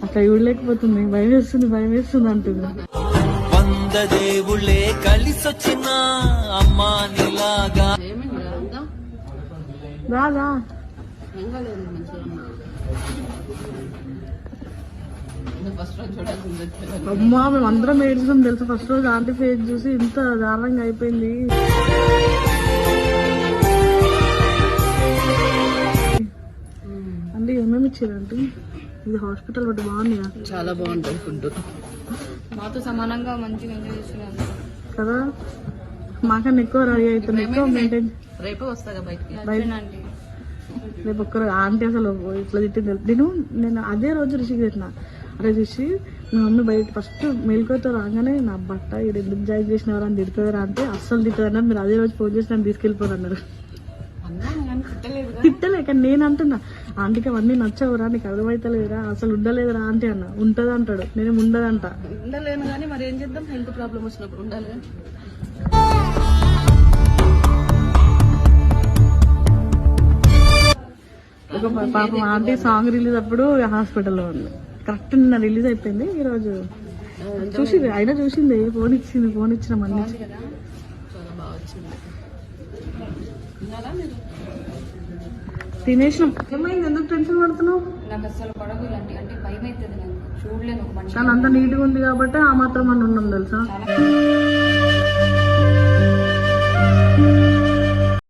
అట్లా చూడలేకపోతుంది, భయం వేస్తుంది అంటుంది. వంద దేవుళ్ళే కలిసొచ్చిన అమ్మా నీలాగా రాదా అమ్మా, మేము అందరం ఏడ్చాం తెలుసు. ఫస్ట్ రోజు ఆంటీ ఫేస్ చూసి ఇంత దారుణంగా అయిపోయింది. అంటే ఏమేమి ఇచ్చారంటే ఇది హాస్పిటల్ బట్టి బాగుంది చాలా బాగుంటుంది ఫుడ్. మాతో సమానంగా మంచిగా ఎంజాయ్ చేస్తున్నారు కదా. మాకన్నా ఎక్కువ రెడీ అవుతుంది, ఎక్కువ మెయింటైన్. రేపే వస్తా బయటికి. రేపు ఒక్కరు ఆంటీ అసలు ఇట్లా తిట్టింది. నేను అదే రోజు రిషికి తిట్టిన. అరే రిషి, మా మమ్మీ బయట ఫస్ట్ మెలుకోతో రాగానే నా బట్ట ఇది ఎందుకు జాయిన్ చేసినవారు అని తిడుతుందా అంటే అస్సలు తిట్టదన్నారు. మీరు అదే రోజు ఫోన్ చేసి నన్ను తీసుకెళ్ళిపోరు అన్నారు. తిట్టలే, కానీ నేను అంటున్నా ఆంటీకి అవన్నీ నచ్చవురా, నీకు అర్థమైతలేదురా, అసలు ఉండలేదురా ఆంటీ అన్న. ఉంటది అంటాడు, నేను ఉండదంట. ఉండలేను కానీ మరి ఏం చేద్దాం, హెల్త్ ప్రాబ్లం వచ్చినప్పుడు ఉండాలి. ఒక పాపం ఆంటీ సాంగ్ రిలీజ్ అప్పుడు హాస్పిటల్లో ఉంది. కరెక్ట్ నిన్న రిలీజ్ అయిపోయింది. ఈ రోజు చూసింది, అయినా చూసింది. ఫోన్ ఇచ్చిన మళ్ళీ తినేసినాం. ఏమైంది, ఎందుకు టెన్షన్ పడుతున్నావు? నాకు అసలు పడదు ఇలాంటి, అంటే భయం అవుతుంది నాకు, చూడలేను ఒక మనిషి. కానీ అంత నీట్గా ఉంది కాబట్టి ఆ మాత్రం అని ఉన్నాం తెలుసా.